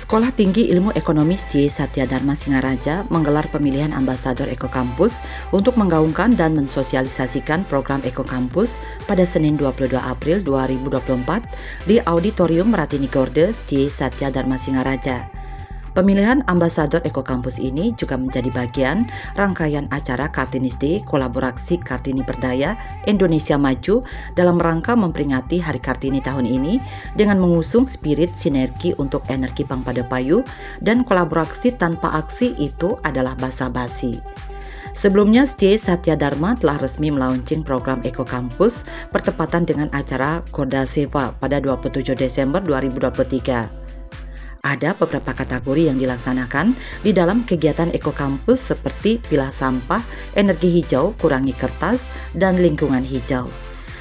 Sekolah Tinggi Ilmu Ekonomi STIE Satya Dharma Singaraja menggelar pemilihan ambasador Eko Kampus untuk menggaungkan dan mensosialisasikan program Eko Kampus pada Senin 22 April 2024 di Auditorium Ratini Gorde STIE Satya Dharma Singaraja. Pemilihan ambasador Eko Kampus ini juga menjadi bagian rangkaian acara Kartini Day kolaborasi Kartini Berdaya Indonesia Maju dalam rangka memperingati Hari Kartini tahun ini dengan mengusung spirit sinergi untuk energi Bangpada Payu dan kolaborasi tanpa aksi itu adalah basa-basi. Sebelumnya, STIE Satya Dharma telah resmi melaunching program Eko Kampus bertepatan dengan acara Goda Seva pada 27 Desember 2023. Ada beberapa kategori yang dilaksanakan di dalam kegiatan Eko Kampus seperti pilah sampah, energi hijau, kurangi kertas, dan lingkungan hijau.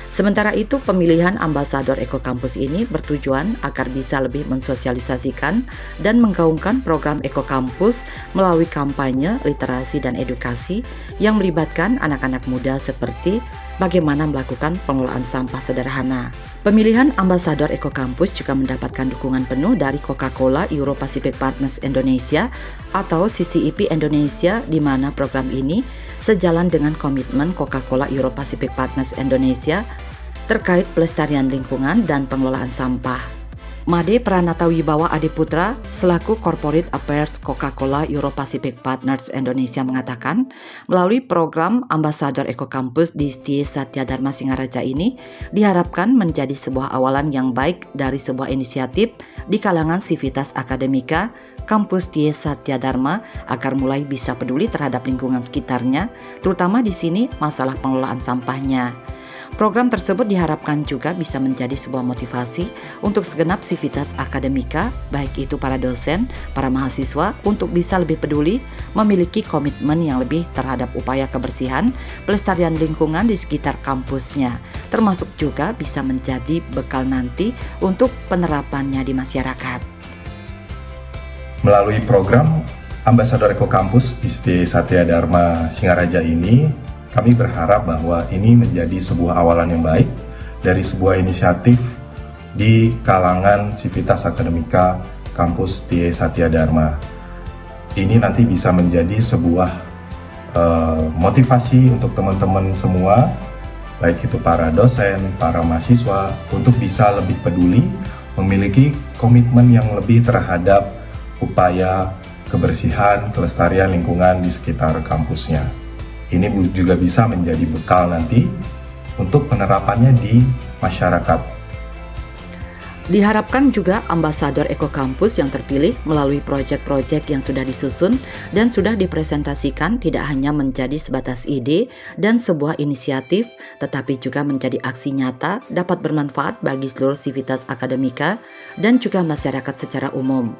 Sementara itu, pemilihan ambasador Eko Kampus ini bertujuan agar bisa lebih mensosialisasikan dan menggaungkan program Eko Kampus melalui kampanye, literasi, dan edukasi yang melibatkan anak-anak muda seperti bagaimana melakukan pengelolaan sampah sederhana. Pemilihan ambasador Eko Kampus juga mendapatkan dukungan penuh dari Coca-Cola Euro Pacific Partners Indonesia atau CCEP Indonesia, di mana program ini sejalan dengan komitmen Coca-Cola Euro Pacific Partners Indonesia terkait pelestarian lingkungan dan pengelolaan sampah. Made Pranatawibawa Adiputra selaku Corporate Affairs Coca-Cola Euro Pacific Partners Indonesia mengatakan, melalui program Ambasador Eko Kampus di STIE Satya Dharma Singaraja ini diharapkan menjadi sebuah awalan yang baik dari sebuah inisiatif di kalangan sivitas akademika kampus STIE Satya Dharma agar mulai bisa peduli terhadap lingkungan sekitarnya, terutama di sini masalah pengelolaan sampahnya. Program tersebut diharapkan juga bisa menjadi sebuah motivasi untuk segenap sivitas akademika, baik itu para dosen, para mahasiswa, untuk bisa lebih peduli, memiliki komitmen yang lebih terhadap upaya kebersihan, pelestarian lingkungan di sekitar kampusnya, termasuk juga bisa menjadi bekal nanti untuk penerapannya di masyarakat. Melalui program Ambasador Eko Kampus di STIE Satya Dharma Singaraja ini, kami berharap bahwa ini menjadi sebuah awalan yang baik dari sebuah inisiatif di kalangan sivitas akademika kampus STIE Satya Dharma. Ini nanti bisa menjadi sebuah motivasi untuk teman-teman semua, baik itu para dosen, para mahasiswa, untuk bisa lebih peduli, memiliki komitmen yang lebih terhadap upaya kebersihan, kelestarian lingkungan di sekitar kampusnya. Ini juga bisa menjadi bekal nanti untuk penerapannya di masyarakat. Diharapkan juga ambasador Eko Kampus yang terpilih melalui proyek-proyek yang sudah disusun dan sudah dipresentasikan tidak hanya menjadi sebatas ide dan sebuah inisiatif, tetapi juga menjadi aksi nyata dapat bermanfaat bagi seluruh sivitas akademika dan juga masyarakat secara umum.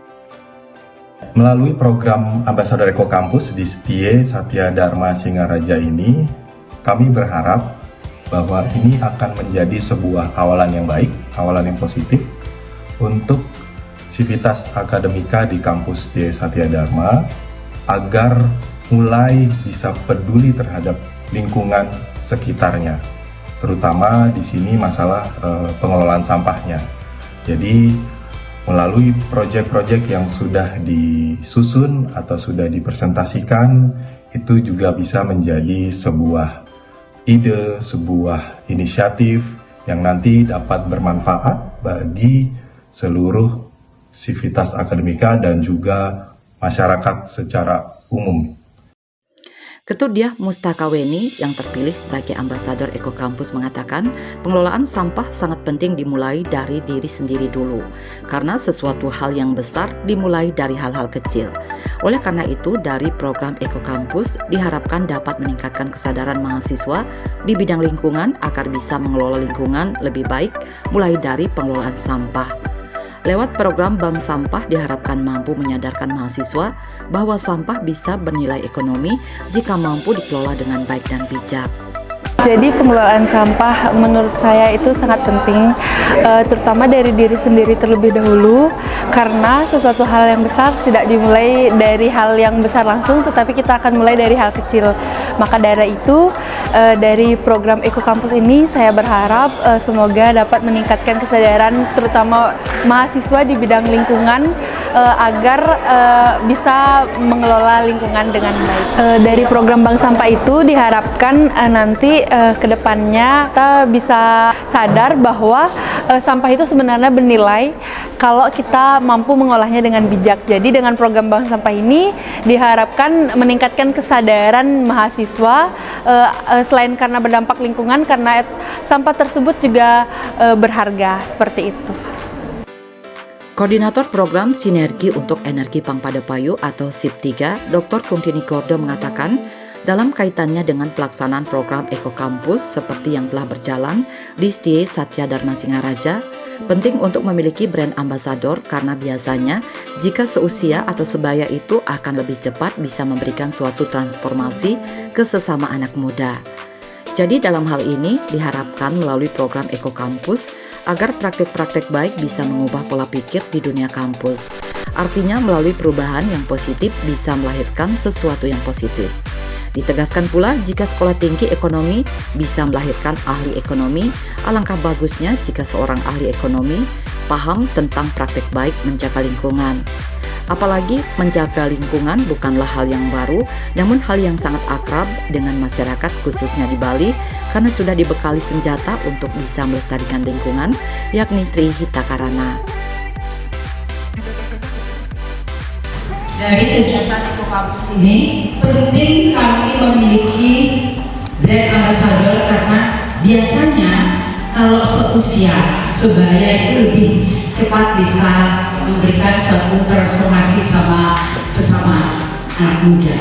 Melalui program Ambasador Eko Kampus di STIE Satya Dharma Singaraja ini, kami berharap bahwa ini akan menjadi sebuah awalan yang baik, awalan yang positif untuk sivitas akademika di kampus STIE Satya Dharma agar mulai bisa peduli terhadap lingkungan sekitarnya, terutama di sini masalah pengelolaan sampahnya. Jadi melalui proyek-proyek yang sudah disusun atau sudah dipresentasikan, itu juga bisa menjadi sebuah ide, sebuah inisiatif yang nanti dapat bermanfaat bagi seluruh sivitas akademika dan juga masyarakat secara umum. Ketua Mustakaweni yang terpilih sebagai ambasador Eko Kampus mengatakan pengelolaan sampah sangat penting dimulai dari diri sendiri dulu, karena sesuatu hal yang besar dimulai dari hal-hal kecil. Oleh karena itu, dari program Eko Kampus diharapkan dapat meningkatkan kesadaran mahasiswa di bidang lingkungan agar bisa mengelola lingkungan lebih baik, mulai dari pengelolaan sampah. Lewat program Bank Sampah diharapkan mampu menyadarkan mahasiswa bahwa sampah bisa bernilai ekonomi jika mampu dikelola dengan baik dan bijak. Jadi pengelolaan sampah menurut saya itu sangat penting, terutama dari diri sendiri terlebih dahulu, karena sesuatu hal yang besar tidak dimulai dari hal yang besar langsung, tetapi kita akan mulai dari hal kecil. Maka dari itu, dari program Eko Kampus ini saya berharap semoga dapat meningkatkan kesadaran terutama mahasiswa di bidang lingkungan agar bisa mengelola lingkungan dengan baik. Dari program Bank Sampah itu diharapkan nanti kedepannya kita bisa sadar bahwa sampah itu sebenarnya bernilai kalau kita mampu mengolahnya dengan bijak. Jadi dengan program Bank Sampah ini diharapkan meningkatkan kesadaran mahasiswa selain karena berdampak lingkungan, karena sampah tersebut juga berharga, seperti itu. Koordinator Program Sinergi untuk Energi Pangpadapayu atau SIP3, Dr. Kuntini Gordo mengatakan, dalam kaitannya dengan pelaksanaan program Eko Kampus seperti yang telah berjalan di STIE Satya Dharma Singaraja, penting untuk memiliki brand ambassador karena biasanya jika seusia atau sebaya itu akan lebih cepat bisa memberikan suatu transformasi ke sesama anak muda. Jadi dalam hal ini diharapkan melalui program Eko Kampus agar praktek-praktek baik bisa mengubah pola pikir di dunia kampus. Artinya melalui perubahan yang positif bisa melahirkan sesuatu yang positif. Ditegaskan pula jika sekolah tinggi ekonomi bisa melahirkan ahli ekonomi, alangkah bagusnya jika seorang ahli ekonomi paham tentang praktek baik menjaga lingkungan. Apalagi menjaga lingkungan bukanlah hal yang baru, namun hal yang sangat akrab dengan masyarakat khususnya di Bali karena sudah dibekali senjata untuk bisa melestarikan lingkungan, yakni Trihita Karana. Dari kegiatan Eko Kampus ini penting kami memiliki brand ambassador karena biasanya kalau seusia sebaya itu lebih cepat bisa memberikan suatu transformasi sama sesama anak muda.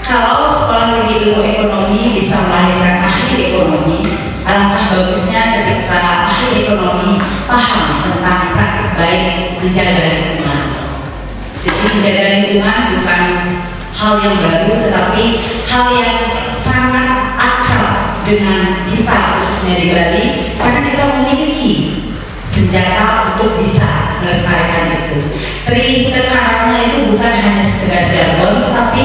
Kalau sekolah tinggi ilmu ekonomi bisa melahirkan ahli ekonomi, alangkah bagusnya ketika ahli ekonomi paham tentang praktik baik menjaga lingkungan. Jadi menjaga lingkungan bukan hal yang baru, tetapi hal yang sangat akrab dengan kita khususnya di Bali, karena kita memiliki senjata untuk bisa melestarikan itu. Trihita Karana itu bukan hanya sekedar jargon, tetapi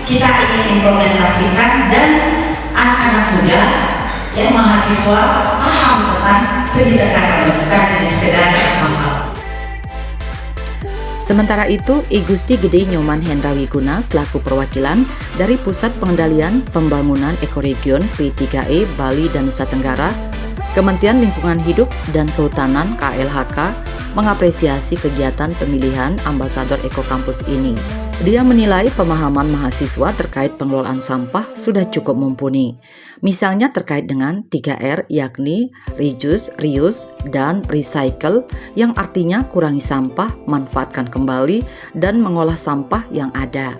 kita ingin implementasikan dan anak-anak muda yang mahasiswa paham tentang Trihita Karana, bukan hanya sekedar masalah. Sementara itu, I Gusti Gede Nyoman Hendra Wiguna selaku perwakilan dari Pusat Pengendalian Pembangunan Ekoregion P3E Bali dan Nusa Tenggara, Kementerian Lingkungan Hidup dan Kehutanan KLHK mengapresiasi kegiatan pemilihan ambasador Eko Kampus ini. Dia menilai pemahaman mahasiswa terkait pengelolaan sampah sudah cukup mumpuni. Misalnya terkait dengan 3R yakni reduce, reuse, dan recycle yang artinya kurangi sampah, manfaatkan kembali, dan mengolah sampah yang ada.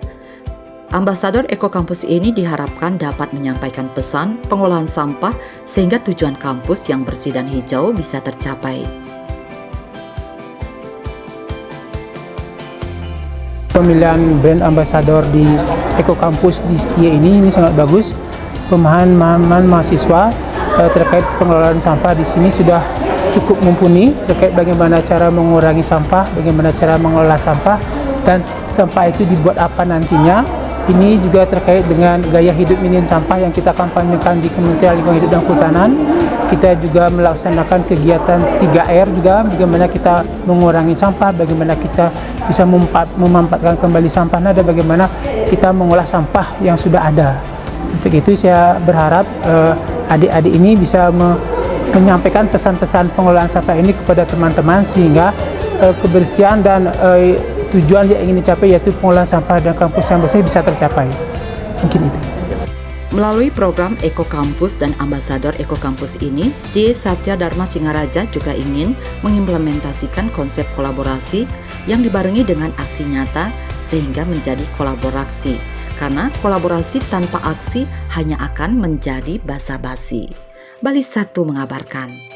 Ambasador Eko Kampus ini diharapkan dapat menyampaikan pesan pengolahan sampah sehingga tujuan kampus yang bersih dan hijau bisa tercapai. Pemilihan brand ambassador di Eko Kampus di STIE ini sangat bagus. Pemahaman mahasiswa terkait pengelolaan sampah di sini sudah cukup mumpuni terkait bagaimana cara mengurangi sampah, bagaimana cara mengelola sampah, dan sampah itu dibuat apa nantinya. Ini juga terkait dengan gaya hidup minim sampah yang kita kampanyekan di Kementerian Lingkungan Hidup dan Kehutanan. Kita juga melaksanakan kegiatan 3R juga, bagaimana kita mengurangi sampah, bagaimana kita bisa memanfaatkan kembali sampah, dan bagaimana kita mengolah sampah yang sudah ada. Untuk itu saya berharap adik-adik ini bisa menyampaikan pesan-pesan pengelolaan sampah ini kepada teman-teman sehingga kebersihan dan tujuan yang ingin dicapai yaitu pengolahan sampah dan kampus yang bersih bisa tercapai. Mungkin itu. Melalui program Eko Kampus dan Ambasador Eko Kampus ini, STIE Satya Dharma Singaraja juga ingin mengimplementasikan konsep kolaborasi yang dibarengi dengan aksi nyata sehingga menjadi kolaborasi. Karena kolaborasi tanpa aksi hanya akan menjadi basa-basi. Bali 1 mengabarkan.